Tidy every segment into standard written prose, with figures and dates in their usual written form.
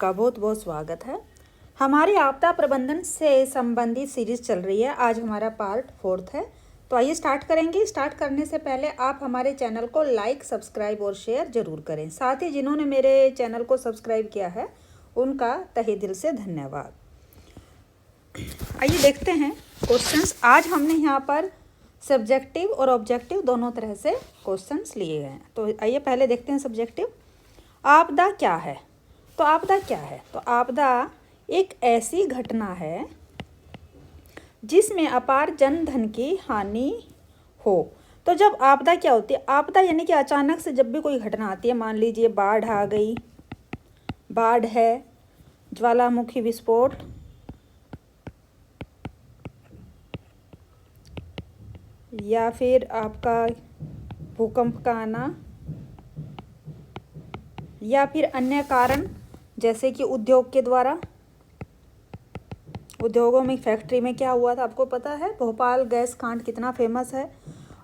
का बहुत बहुत स्वागत है। हमारी आपदा प्रबंधन से संबंधित सीरीज चल रही है। आज हमारा पार्ट 4 है। तो आइए स्टार्ट करेंगे। स्टार्ट करने से पहले आप हमारे चैनल को लाइक, सब्सक्राइब और शेयर जरूर करें। साथ ही जिन्होंने मेरे चैनल को सब्सक्राइब किया है उनका तहे दिल से धन्यवाद। आइए देखते हैं क्वेश्चंस। आज हमने यहाँ पर सब्जेक्टिव और ऑब्जेक्टिव दोनों तरह से क्वेश्चंस लिए गए हैं। तो आइए पहले देखते हैं सब्जेक्टिव। आपदा क्या है? तो आपदा क्या है? तो आपदा एक ऐसी घटना है जिसमें अपार जन धन की हानि हो। तो जब आपदा क्या होती है? आपदा यानी कि अचानक से जब भी कोई घटना आती है, मान लीजिए बाढ़ आ गई, बाढ़ है, ज्वालामुखी विस्फोट, या फिर आपका भूकंप का आना, या फिर अन्य कारण जैसे कि उद्योग के द्वारा। उद्योगों में, फैक्ट्री में क्या हुआ था आपको पता है? भोपाल गैस कांड कितना फेमस है।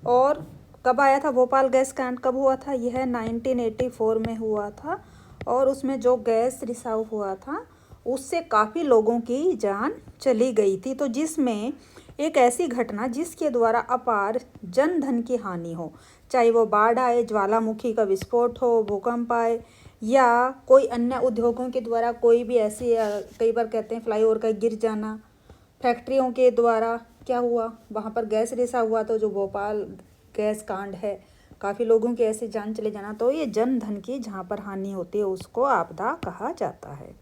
और कब आया था भोपाल गैस कांड? कब हुआ था? यह 1984 में हुआ था। और उसमें जो गैस रिसाव हुआ था उससे काफ़ी लोगों की जान चली गई थी। तो जिसमें एक ऐसी घटना जिसके द्वारा अपार जन धन की हानि हो, चाहे वो बाढ़ आए, ज्वालामुखी का विस्फोट हो, भूकंप आए, या कोई अन्य उद्योगों के द्वारा कोई भी ऐसी, कई बार कहते हैं फ्लाईओवर का गिर जाना, फैक्ट्रियों के द्वारा क्या हुआ, वहाँ पर गैस रिसा हुआ, तो जो भोपाल गैस कांड है, काफ़ी लोगों की ऐसे जान चले जाना, तो ये जन धन की जहाँ पर हानि होती है उसको आपदा कहा जाता है।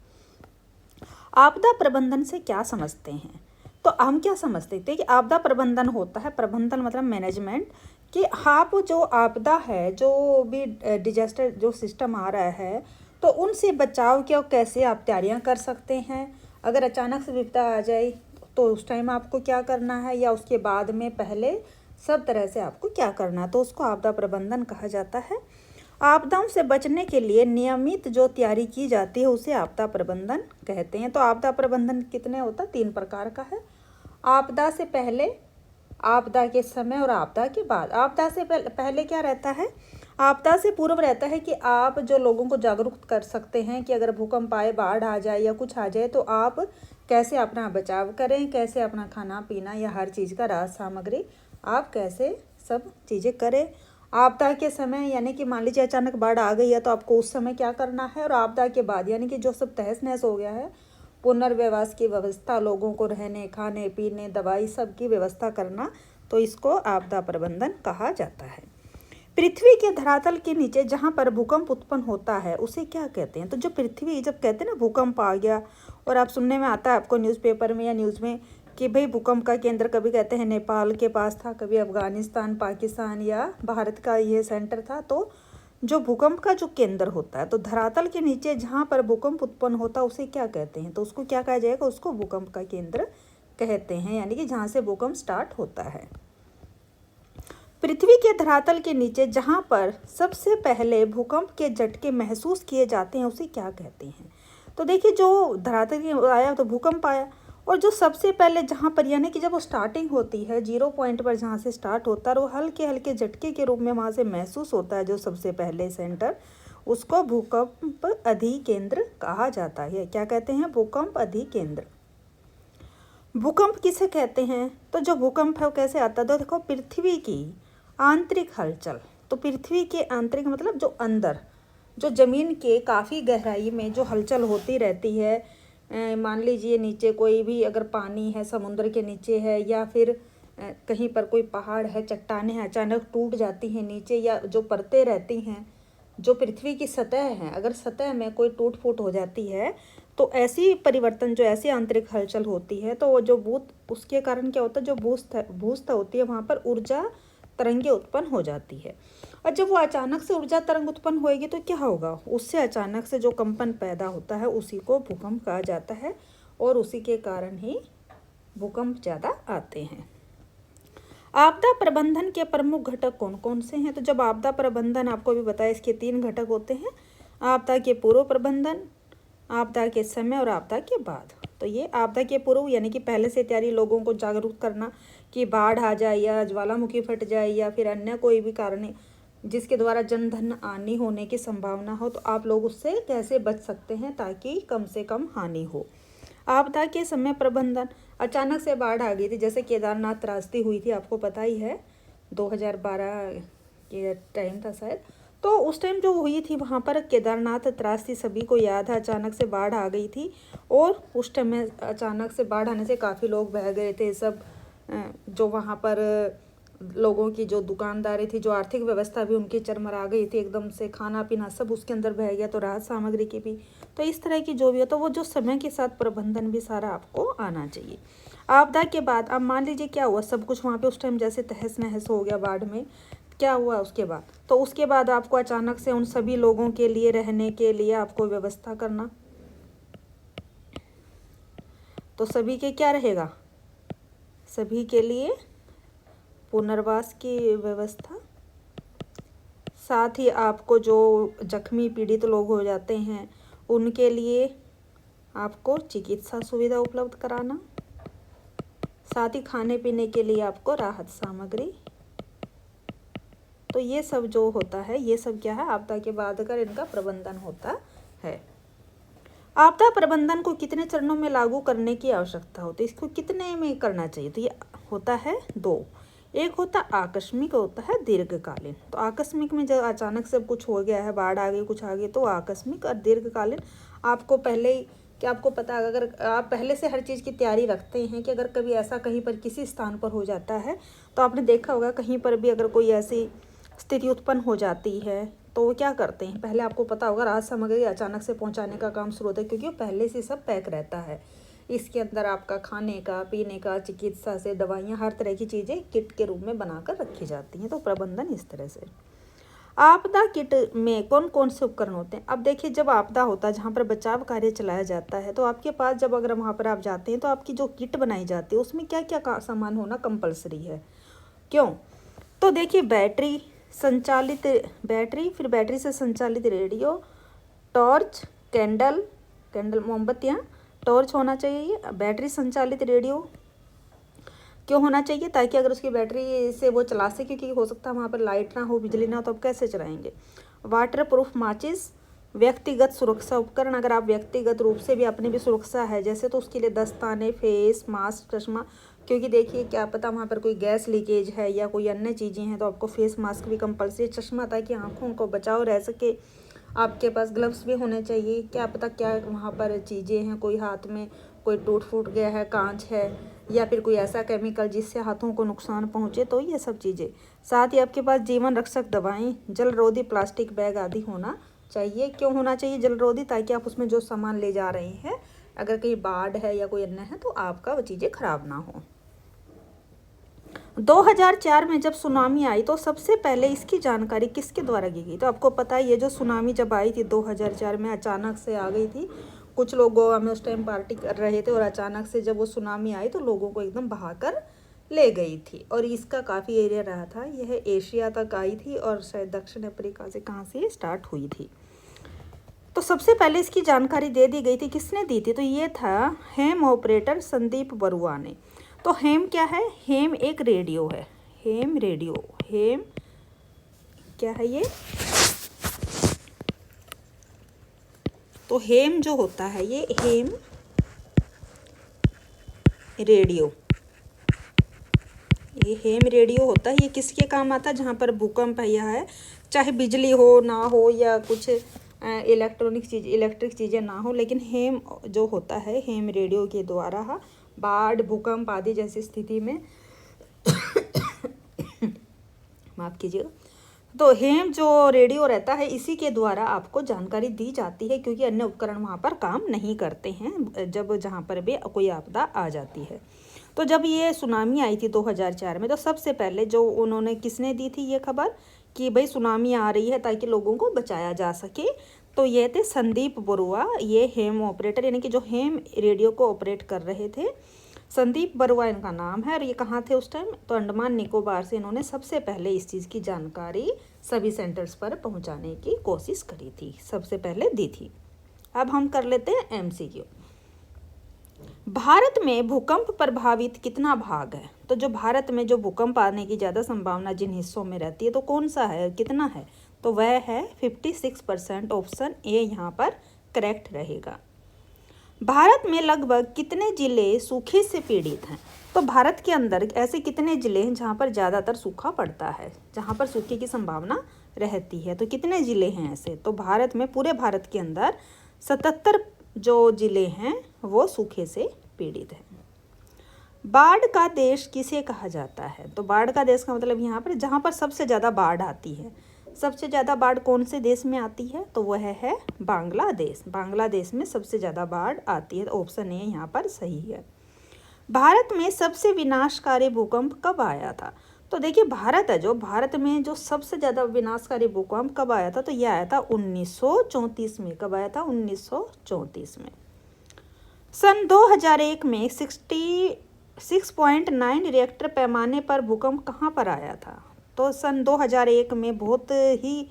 आपदा प्रबंधन से क्या समझते हैं? तो हम क्या समझते थे कि आपदा प्रबंधन होता है, प्रबंधन मतलब मैनेजमेंट, कि आप जो आपदा है, जो भी डिजास्टर जो सिस्टम आ रहा है, तो उनसे बचाव के और कैसे आप तैयारियां कर सकते हैं। अगर अचानक से विपदा आ जाए तो उस टाइम आपको क्या करना है, या उसके बाद में, पहले, सब तरह से आपको क्या करना है, तो उसको आपदा प्रबंधन कहा जाता है। आपदाओं से बचने के लिए नियमित जो तैयारी की जाती है उसे आपदा प्रबंधन कहते हैं। तो आपदा प्रबंधन कितने होता है? 3 प्रकार का है। आपदा से पहले, आपदा के समय और आपदा के बाद। आपदा से पहले क्या रहता है? आपदा से पूर्व रहता है कि आप जो लोगों को जागरूक कर सकते हैं कि अगर भूकंप आए, बाढ़ आ जाए या कुछ आ जाए तो आप कैसे अपना बचाव करें, कैसे अपना खाना पीना या हर चीज़ का राहत सामग्री आप कैसे सब चीज़ें करें। आपदा के समय यानी कि मान लीजिए अचानक बाढ़ आ गई है तो आपको उस समय क्या करना है। और आपदा के बाद यानी कि जो सब तहस नहस हो गया है, पुनर्वास की व्यवस्था, लोगों को रहने, खाने पीने, दवाई सब की व्यवस्था करना, तो इसको आपदा प्रबंधन कहा जाता है। पृथ्वी के धरातल के नीचे जहाँ पर भूकंप उत्पन्न होता है उसे क्या कहते हैं? तो जो पृथ्वी, जब कहते हैं ना भूकंप आ गया, और आप सुनने में आता है आपको न्यूज़पेपर में या न्यूज़ में कि भाई भूकंप का केंद्र, कभी कहते हैं नेपाल के पास था, कभी अफगानिस्तान, पाकिस्तान या भारत का ये सेंटर था। तो जो भूकंप का जो केंद्र होता है, तो धरातल के नीचे जहाँ पर भूकंप उत्पन्न होता है उसे क्या कहते हैं? तो उसको क्या कहा जाएगा? उसको भूकंप का केंद्र कहते हैं, यानी कि जहाँ से भूकंप स्टार्ट होता है। पृथ्वी के धरातल के नीचे जहाँ पर सबसे पहले भूकंप के झटके महसूस किए जाते हैं उसे क्या कहते हैं? तो देखिए, जो धरातल के आया तो भूकंप आया, और जो सबसे पहले जहाँ पर, यानी कि जब वो स्टार्टिंग होती है, 0 पॉइंट पर जहाँ से स्टार्ट होता है, वो हल्के हल्के झटके के रूप में वहाँ से महसूस होता है, जो सबसे पहले सेंटर, उसको भूकंप अधिकेंद्र कहा जाता है। क्या कहते हैं? भूकंप अधिकेंद्र। भूकंप किसे कहते हैं? तो जो भूकंप है वो कैसे आता है? तो देखो, पृथ्वी की आंतरिक हलचल। तो पृथ्वी के आंतरिक मतलब जो अंदर, जो जमीन के काफ़ी गहराई में जो हलचल होती रहती है, मान लीजिए नीचे कोई भी अगर पानी है, समुद्र के नीचे है, या फिर कहीं पर कोई पहाड़ है, चट्टानें हैं, अचानक टूट जाती हैं नीचे, या जो परतें रहती हैं, जो पृथ्वी की सतह है, अगर सतह में कोई टूट फूट हो जाती है, तो ऐसी परिवर्तन, जो ऐसी आंतरिक हलचल होती है, तो वो जो उसके कारण क्या होता है, जो भूस्था होती है, वहाँ पर ऊर्जा तरंगे उत्पन्न हो जाती है। और जब वो अचानक से ऊर्जा तरंग उत्पन्न होएगी तो क्या होगा? उससे अचानक से जो कंपन पैदा होता है उसी को भूकंप कहा जाता है, और उसी के कारण ही भूकंप ज़्यादा आते हैं। आपदा प्रबंधन के प्रमुख घटक कौन कौन से हैं? तो जब आपदा प्रबंधन, आपको भी बताया, इसके 3 घटक होते हैं। आपदा के पूर्व प्रबंधन, आपदा के समय और आपदा के बाद। तो ये आपदा के पूर्व यानी कि पहले से तैयारी, लोगों को जागरूक करना कि बाढ़ आ जाए या ज्वालामुखी फट जाए या फिर अन्य कोई भी कारण जिसके द्वारा जनधन हानि होने की संभावना हो, तो आप लोग उससे कैसे बच सकते हैं ताकि कम से कम हानि हो। आपदा के समय प्रबंधन, अचानक से बाढ़ आ गई थी, जैसे केदारनाथ त्रासदी हुई थी, आपको पता ही है 2012 के टाइम था शायद। तो उस टाइम जो हुई थी वहाँ पर केदारनाथ त्रासदी सभी को याद है, अचानक से बाढ़ आ गई थी और उस टाइम में अचानक से बाढ़ आने से काफ़ी लोग बह गए थे। सब जो वहाँ पर लोगों की जो दुकानदारी थी, जो आर्थिक व्यवस्था भी उनकी चरमरा गई थी, एकदम से खाना पीना सब उसके अंदर बह गया, तो राहत सामग्री की भी। तो इस तरह की जो भी हो, तो वो जो समय के साथ प्रबंधन भी सारा आपको आना चाहिए। आपदा के बाद अब मान लीजिए क्या हुआ, सब कुछ वहाँ पे उस टाइम जैसे तहस नहस हो गया बाढ़ में, क्या हुआ उसके बाद, तो उसके बाद आपको अचानक से उन सभी लोगों के लिए रहने के लिए आपको व्यवस्था करना। तो सभी के क्या रहेगा, सभी के लिए पुनर्वास की व्यवस्था, साथ ही आपको जो जख्मी पीड़ित लोग हो जाते हैं उनके लिए आपको चिकित्सा सुविधा उपलब्ध कराना, साथ ही खाने पीने के लिए आपको राहत सामग्री। तो ये सब जो होता है, ये सब क्या है, आपदा के बाद अगर इनका प्रबंधन होता है। आपदा प्रबंधन को कितने चरणों में लागू करने की आवश्यकता होती है, इसको कितने में करना चाहिए, तो ये होता है 2। एक होता आकस्मिक, होता है दीर्घकालीन। तो आकस्मिक में जब अचानक से कुछ हो गया है, बाढ़ आ गई, कुछ आ गई, तो आकस्मिक। और दीर्घकालीन आपको पहले ही, कि आपको पता है, अगर आप पहले से हर चीज़ की तैयारी रखते हैं कि अगर कभी ऐसा कहीं पर किसी स्थान पर हो जाता है, तो आपने देखा होगा कहीं पर भी अगर कोई ऐसी स्थिति उत्पन्न हो जाती है तो वो क्या करते हैं, पहले आपको पता होगा राहत सामग्री अचानक से पहुंचाने का काम शुरू होता है, क्योंकि वो पहले से सब पैक रहता है। इसके अंदर आपका खाने का, पीने का, चिकित्सा से दवाइयाँ, हर तरह की चीज़ें किट के रूप में बनाकर रखी जाती हैं। तो प्रबंधन इस तरह से। आपदा किट में कौन कौन से उपकरण होते हैं, अब देखिए जब आपदा होता है, जहाँ पर बचाव कार्य चलाया जाता है, तो आपके पास जब अगर वहाँ पर आप जाते हैं तो आपकी जो किट बनाई जाती है उसमें क्या क्या सामान होना कंपलसरी है। क्यों, तो देखिए बैटरी संचालित बैटरी, फिर बैटरी से संचालित रेडियो, टॉर्च, कैंडल मोमबत्तियाँ, टॉर्च होना चाहिए। बैटरी संचालित रेडियो क्यों होना चाहिए, ताकि अगर उसकी बैटरी से वो चला सके, क्योंकि हो सकता है वहाँ पर लाइट ना हो, बिजली ना हो, तो अब कैसे चलाएंगे। वाटर प्रूफ माचिस, व्यक्तिगत सुरक्षा उपकरण, अगर आप व्यक्तिगत रूप से भी अपनी भी सुरक्षा है जैसे, तो उसके लिए दस्ताने, फेस मास्क, चश्मा, क्योंकि देखिए क्या पता वहाँ पर कोई गैस लीकेज है या कोई अन्य चीज़ें हैं, तो आपको फेस मास्क भी कंपलसरी, चश्मा ताकि आँखों को बचाव रह सके। आपके पास ग्लव्स भी होने चाहिए, क्या पता क्या वहाँ पर चीज़ें हैं, कोई हाथ में कोई टूट फूट गया है, कांच है, या फिर कोई ऐसा केमिकल जिससे हाथों को नुकसान पहुँचे, तो ये सब चीज़ें। साथ ही आपके पास जीवन रक्षक दवाएँ, जलरोधी प्लास्टिक बैग आदि होना चाहिए। क्यों होना चाहिए जलरोधी, ताकि आप उसमें जो सामान ले जा रहे हैं, अगर कहीं बाढ़ है या कोई अन्य है, तो आपका वो चीज़ें खराब ना हो। 2004 में जब सुनामी आई तो सबसे पहले इसकी जानकारी किसके द्वारा की गई, तो आपको पता है ये जो सुनामी जब आई थी 2004 में, अचानक से आ गई थी। कुछ लोग गोवा में उस टाइम पार्टी कर रहे थे और अचानक से जब वो सुनामी आई तो लोगों को एकदम बहाकर ले गई थी। और इसका काफ़ी एरिया रहा था, यह एशिया तक आई थी और शायद दक्षिण अफ्रीका से कहाँ से स्टार्ट हुई थी। तो सबसे पहले इसकी जानकारी दे दी गई थी, किसने दी थी, तो ये था हेम ऑपरेटर संदीप बरुआ ने। तो हेम क्या है, हेम एक रेडियो है, हेम रेडियो, हेम क्या है ये, तो हेम जो होता है ये हेम रेडियो, ये हेम रेडियो होता है। ये किसके काम आता है, जहाँ पर भूकंप है, चाहे बिजली हो ना हो या कुछ इलेक्ट्रिक चीज़ें ना हो, लेकिन हेम जो होता है, हेम रेडियो के द्वारा बाढ़, भूकंप आदि जैसी स्थिति में माफ़ कीजिएगा, तो हेम जो रेडियो रहता है इसी के द्वारा आपको जानकारी दी जाती है, क्योंकि अन्य उपकरण वहाँ पर काम नहीं करते हैं जब जहाँ पर भी कोई आपदा आ जाती है। तो जब ये सुनामी आई थी 2004 में, तो सबसे पहले जो उन्होंने किसने दी थी ये खबर कि भाई सुनामी आ रही है ताकि लोगों को बचाया जा सके, तो ये थे संदीप बरुआ, ये हेम ऑपरेटर, यानी कि जो हेम रेडियो को ऑपरेट कर रहे थे, संदीप बरुआ इनका नाम है। और ये कहाँ थे उस टाइम, तो अंडमान निकोबार से इन्होंने सबसे पहले इस चीज़ की जानकारी सभी सेंटर्स पर पहुँचाने की कोशिश करी थी, सबसे पहले दी थी। अब हम कर लेते हैं MCQ। भारत में भूकंप प्रभावित कितना भाग है? तो जो भारत में जो भूकंप आने की ज़्यादा संभावना जिन हिस्सों में रहती है तो कौन सा है, कितना है? तो वह है 56%। ऑप्शन ए यहाँ पर करेक्ट रहेगा। भारत में लगभग कितने जिले सूखे से पीड़ित हैं? तो भारत के अंदर ऐसे कितने जिले हैं जहाँ पर ज़्यादातर सूखा पड़ता है, जहाँ पर सूखे की संभावना रहती है? तो कितने जिले हैं ऐसे? तो भारत में, पूरे भारत के अंदर 77 जो जिले हैं वो सूखे से पीड़ित हैं। बाढ़ का देश किसे कहा जाता है? तो बाढ़ का देश का मतलब यहाँ पर जहाँ पर सबसे ज़्यादा बाढ़ आती है। सबसे ज़्यादा बाढ़ कौन से देश में आती है? तो वह है बांग्लादेश। बांग्लादेश में सबसे ज़्यादा बाढ़ आती है। ऑप्शन ए यहाँ पर सही है। भारत में सबसे विनाशकारी भूकंप कब आया था? तो देखिए, भारत है जो, भारत में जो सबसे ज़्यादा विनाशकारी भूकंप कब आया था? तो यह आया था 1934 में। कब आया था? 1934 में। सन 2001 में 6.9 रिएक्टर पैमाने पर भूकंप कहाँ पर आया था? तो सन 2001 में बहुत ही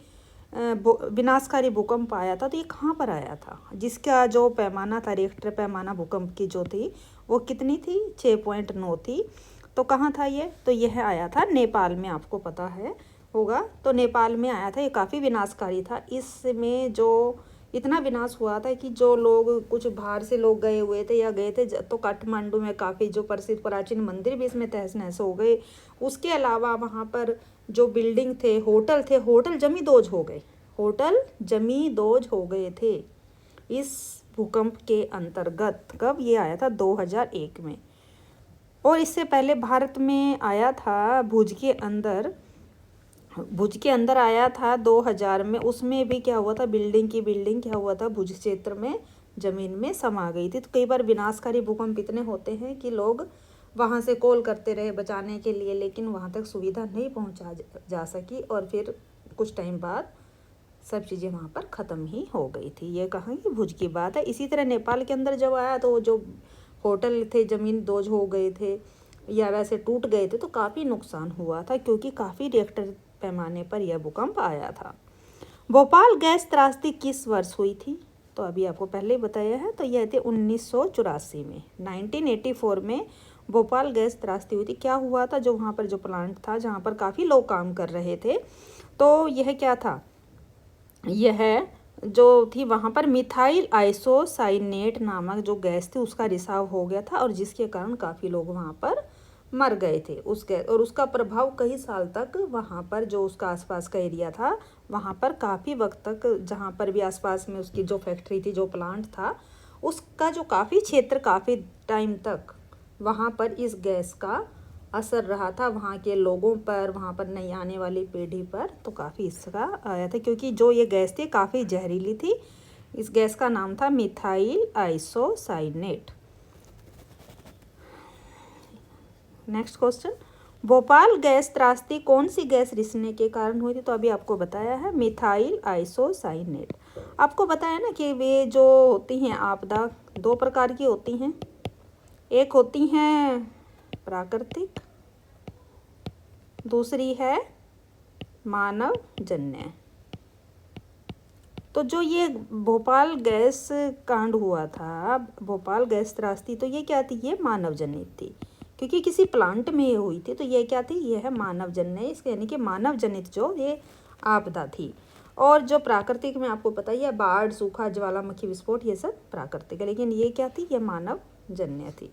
विनाशकारी भूकंप आया था। तो ये कहाँ पर आया था? जिसका जो पैमाना था, रिएक्टर पैमाना भूकंप की जो थी वो कितनी थी? 6.9 थी। तो कहाँ था ये? तो यह आया था नेपाल में। आपको पता है होगा, तो नेपाल में आया था। ये काफ़ी विनाशकारी था। इसमें जो इतना विनाश हुआ था कि जो लोग, कुछ बाहर से लोग गए हुए थे या गए थे, तो काठमांडू में काफ़ी जो प्रसिद्ध प्राचीन मंदिर भी इसमें तहस नहस हो गए। उसके अलावा वहाँ पर जो बिल्डिंग थे, होटल थे, होटल जमी दोज हो गए। होटल जमी दोज हो गए थे इस भूकंप के अंतर्गत। कब ये आया था? 2001 में। और इससे पहले भारत में आया था भुज के अंदर आया था 2000 में। उसमें भी क्या हुआ था? बिल्डिंग क्या हुआ था? भुज क्षेत्र में ज़मीन में समा गई थी। तो कई बार विनाशकारी भूकंप इतने होते हैं कि लोग वहाँ से कॉल करते रहे बचाने के लिए, लेकिन वहाँ तक सुविधा नहीं पहुँचा जा सकी और फिर कुछ टाइम बाद सब चीज़ें वहाँ पर ख़त्म ही हो गई थी। ये कहाँ की भुज की बात है। इसी तरह नेपाल के अंदर जब आया तो जो होटल थे ज़मीन दोज हो गए थे या वैसे टूट गए थे, तो काफ़ी नुकसान हुआ था क्योंकि काफ़ी रिएक्टर पैमाने पर यह भूकंप आया था। भोपाल गैस त्रासदी किस वर्ष हुई थी? तो अभी आपको पहले ही बताया है। तो यह थे 1984 में। 1984 में भोपाल गैस त्रासदी हुई थी। क्या हुआ था? जो वहाँ पर जो प्लांट था जहाँ पर काफ़ी लोग काम कर रहे थे, तो यह क्या था? यह जो थी वहाँ पर मिथाइल आइसोसाइनेट नामक जो गैस थी उसका रिसाव हो गया था और जिसके कारण काफ़ी लोग वहाँ पर मर गए थे उस गैस, और उसका प्रभाव कई साल तक वहाँ पर जो उसका आसपास का एरिया था वहाँ पर काफ़ी वक्त तक, जहाँ पर भी आसपास में उसकी जो फैक्ट्री थी, जो प्लांट था, उसका जो काफ़ी क्षेत्र काफ़ी टाइम तक वहाँ पर इस गैस का असर रहा था वहाँ के लोगों पर, वहाँ पर नई आने वाली पीढ़ी पर। तो काफ़ी इसका आया था क्योंकि जो ये गैस थी काफ़ी जहरीली थी। इस गैस का नाम था methyl isocyanate. Next question, Bhopal gas त्रासदी कौन सी गैस रिसने के कारण हुई थी? तो अभी आपको बताया है मिथाइल आइसोसाइनेट। आपको बताया ना कि वे जो होती हैं आपदा, दो प्रकार की होती हैं। एक होती हैं प्राकृतिक, दूसरी है मानवजन्य। तो जो ये भोपाल गैस कांड हुआ था, भोपाल गैस त्रासदी, तो ये क्या थी? ये मानवजनित थी क्योंकि किसी प्लांट में ये हुई थी। तो ये क्या थी? ये है मानवजन्य, इसके यानी कि मानवजनित जो ये आपदा थी। और जो प्राकृतिक में आपको पता ही है, बाढ़, सूखा, ज्वालामुखी विस्फोट, ये सब प्राकृतिक है, लेकिन ये क्या थी? ये मानवजन्य थी।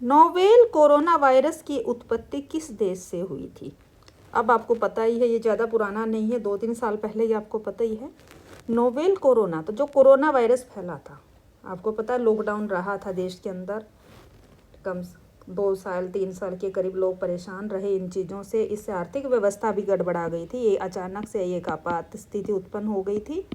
नोवेल कोरोना वायरस की उत्पत्ति किस देश से हुई थी? अब आपको पता ही है, ये ज़्यादा पुराना नहीं है, 2-3 साल पहले ये आपको पता ही है। नोवेल कोरोना, तो जो कोरोना वायरस फैला था, आपको पता है लॉकडाउन रहा था देश के अंदर, कम 2-3 साल के करीब लोग परेशान रहे इन चीज़ों से। इससे आर्थिक व्यवस्था भी गड़बड़ा गई थी। ये अचानक से एक आपात स्थिति उत्पन्न हो गई थी।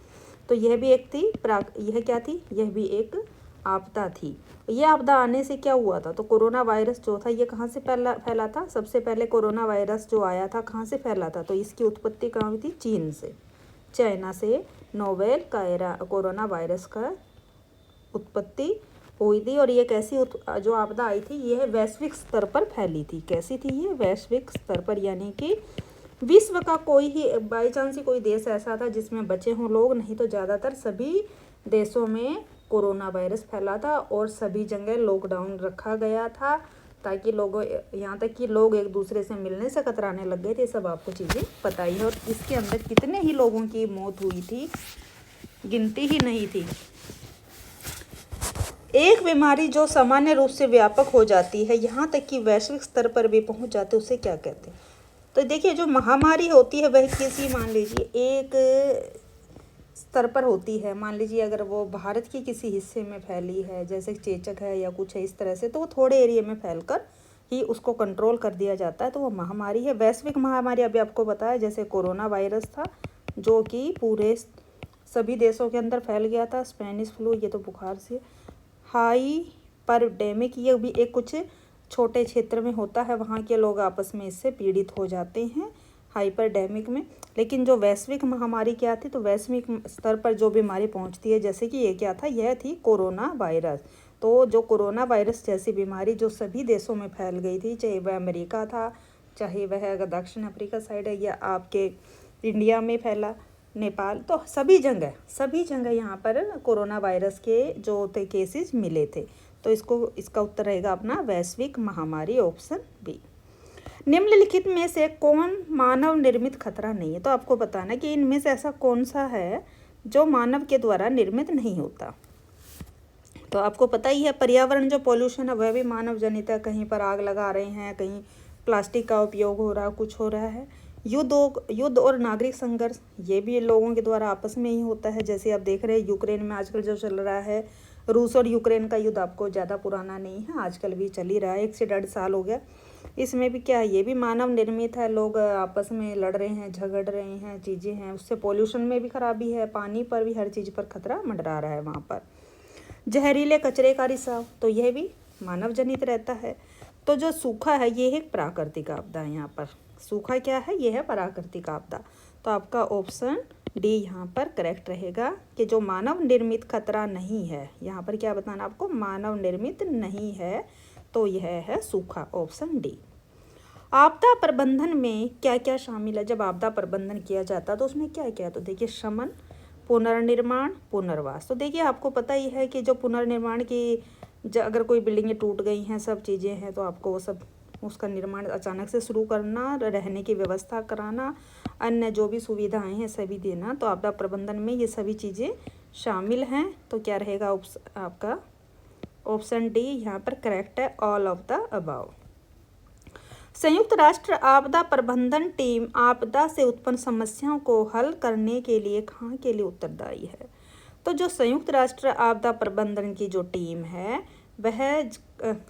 तो यह भी एक थी यह क्या थी? यह भी एक आपदा थी। यह आपदा आने से क्या हुआ था? तो कोरोना वायरस जो था ये कहाँ से फैला था? सबसे पहले कोरोना वायरस जो आया था कहाँ से फैला था? तो इसकी उत्पत्ति कहाँ हुई थी? चीन से, चाइना से नोवेल कोरोना वायरस का उत्पत्ति हुई थी। और ये कैसी जो आपदा आई थी, यह वैश्विक स्तर पर फैली थी। कैसी थी ये? वैश्विक स्तर पर, यानी कि विश्व का कोई ही बाई चांस ही कोई देश ऐसा था जिसमें बचे हों लोग, नहीं तो ज़्यादातर सभी देशों में कोरोना वायरस फैला था और सभी जगह लॉकडाउन रखा गया था, ताकि लोगों, यहाँ तक कि लोग एक दूसरे से मिलने से कतराने लग गए थे। सब आपको चीज़ें पता ही है। और इसके अंदर कितने ही लोगों की मौत हुई थी, गिनती ही नहीं थी। एक बीमारी जो सामान्य रूप से व्यापक हो जाती है, यहाँ तक कि वैश्विक स्तर पर भी पहुँच जाते, उसे क्या कहते हैं? तो देखिए, जो महामारी होती है वह किसी, मान लीजिए एक स्तर पर होती है। मान लीजिए अगर वो भारत के किसी हिस्से में फैली है, जैसे चेचक है या कुछ है इस तरह से, तो वो थोड़े एरिया में फैलकर ही उसको कंट्रोल कर दिया जाता है, तो वो महामारी है। वैश्विक महामारी अभी आपको बताया, जैसे कोरोना वायरस था जो कि पूरे सभी देशों के अंदर फैल गया था। स्पेनिश फ्लू, ये तो बुखार से। हाइपरडेमिक, ये भी एक कुछ छोटे क्षेत्र में होता है, वहाँ के लोग आपस में इससे पीड़ित हो जाते हैं हाइपरडेमिक में। लेकिन जो वैश्विक महामारी क्या थी, तो वैश्विक स्तर पर जो बीमारी पहुंचती है, जैसे कि ये क्या था, यह थी कोरोना वायरस। तो जो कोरोना वायरस जैसी बीमारी जो सभी देशों में फैल गई थी, चाहे वह अमेरिका था, चाहे वह अगर दक्षिण अफ्रीका साइड है, या आपके इंडिया में फैला, नेपाल, तो सभी जगह यहाँ पर कोरोना वायरस के जो थे केसेस मिले थे। तो इसका उत्तर रहेगा अपना वैश्विक महामारी, ऑप्शन बी। निम्नलिखित में से कौन मानव निर्मित खतरा नहीं है? तो आपको बताना कि इनमें से ऐसा कौन सा है जो मानव के द्वारा निर्मित नहीं होता। तो आपको पता ही है, पर्यावरण जो पॉल्यूशन है वह भी मानव जनित है। कहीं पर आग लगा रहे हैं, कहीं प्लास्टिक का उपयोग हो रहा है, कुछ हो रहा है। युद्ध और नागरिक संघर्ष, ये भी लोगों के द्वारा आपस में ही होता है। जैसे आप देख रहे हैं यूक्रेन में आजकल जो चल रहा है, रूस और यूक्रेन का युद्ध आपको ज़्यादा पुराना नहीं है, आजकल भी चल ही रहा है, 1 से 1.5 साल हो गया। इसमें भी क्या है, ये भी मानव निर्मित है। लोग आपस में लड़ रहे हैं, झगड़ रहे हैं, चीज़ें हैं। उससे पोल्यूशन में भी खराबी है, पानी पर भी, हर चीज़ पर खतरा मंडरा रहा है वहाँ पर। जहरीले कचरे का रिसाव, तो यह भी मानव जनित रहता है। तो जो सूखा है, ये एक प्राकृतिक आपदा है। यहाँ पर सूखा क्या है, ये है प्राकृतिक आपदा। तो आपका ऑप्शन डी यहाँ पर करेक्ट रहेगा कि जो मानव निर्मित खतरा नहीं है, यहाँ पर क्या बताना आपको, मानव निर्मित नहीं है, तो यह है सूखा, ऑप्शन डी। आपदा प्रबंधन में क्या क्या शामिल है? जब आपदा प्रबंधन किया जाता है तो उसमें क्या क्या है? तो देखिए, शमन, पुनर्निर्माण, पुनर्वास। तो देखिए, आपको पता ही है कि जो पुनर्निर्माण की, अगर कोई बिल्डिंगें टूट गई हैं, सब चीज़ें हैं, तो आपको वो सब, उसका निर्माण अचानक से शुरू करना, रहने की व्यवस्था कराना, अन्य जो भी सुविधाएं हैं सभी देना। तो आपदा प्रबंधन में ये सभी चीज़ें शामिल हैं। तो क्या रहेगा आपका ऑप्शन डी यहाँ पर करेक्ट है, ऑल ऑफ द अबाव। संयुक्त राष्ट्र आपदा प्रबंधन टीम आपदा से उत्पन्न समस्याओं को हल करने के लिए कहाँ के लिए उत्तरदायी है? तो जो संयुक्त राष्ट्र आपदा प्रबंधन की जो टीम है वह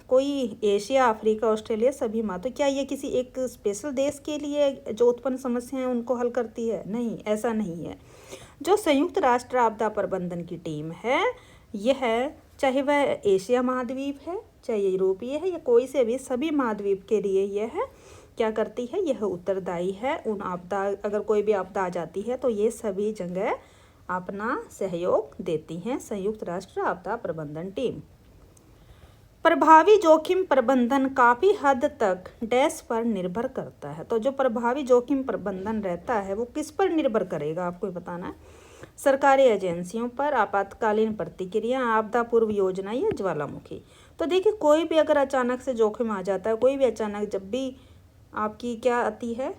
कोई एशिया, अफ्रीका, ऑस्ट्रेलिया सभी में, तो क्या ये किसी एक स्पेशल देश के लिए जो उत्पन्न समस्याएं उनको हल करती है? नहीं, ऐसा नहीं है। जो संयुक्त राष्ट्र आपदा प्रबंधन की टीम है, यह चाहे वह एशिया महाद्वीप है, चाहे यूरोपीय है, या कोई से भी, सभी महाद्वीप के लिए यह क्या करती है, यह उत्तरदायी है। उन आपदा, अगर कोई भी आपदा आ जाती है तो ये सभी जगह अपना सहयोग देती हैं संयुक्त राष्ट्र आपदा प्रबंधन टीम। प्रभावी जोखिम प्रबंधन काफ़ी हद तक डैश पर निर्भर करता है। तो जो प्रभावी जोखिम प्रबंधन रहता है वो किस पर निर्भर करेगा, आपको बताना है। सरकारी एजेंसियों पर, आपातकालीन प्रतिक्रिया, आपदा पूर्व योजना या ज्वालामुखी। तो देखिए, कोई भी अगर अचानक से जोखिम आ जाता है, कोई भी अचानक, जब भी आपकी क्या आती है,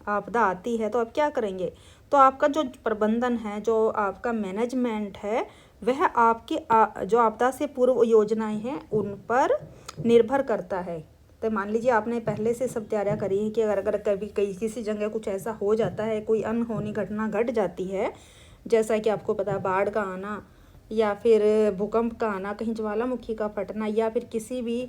आपदा आती है, तो आप क्या करेंगे? तो आपका जो प्रबंधन है, जो आपका मैनेजमेंट है, वह आपकी जो आपदा से पूर्व योजनाएं हैं उन पर निर्भर करता है। तो मान लीजिए आपने पहले से सब तैयारियां करी है कि अगर कभी किसी जगह कुछ ऐसा हो जाता है, कोई अनहोनी घटना घट जाती है, जैसा कि आपको पता है बाढ़ का आना, या फिर भूकंप का आना, कहीं ज्वालामुखी का फटना, या फिर किसी भी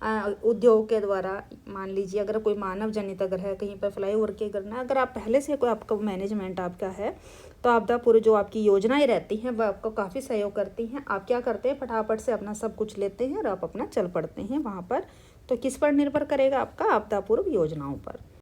उद्योग के द्वारा, मान लीजिए अगर कोई मानव जनित अगर है, कहीं पर फ्लाईओवर के करना, अगर आप पहले से कोई आपका मैनेजमेंट आपका है, तो आपदा पूर्व जो आपकी योजनाएं रहती हैं वह आपको काफ़ी सहयोग करती हैं। आप क्या करते हैं, फटाफट से अपना सब कुछ लेते हैं और आप अपना चल पड़ते हैं वहाँ पर। तो किस पर निर्भर करेगा आपका, आपदा पूर्व योजनाओं पर।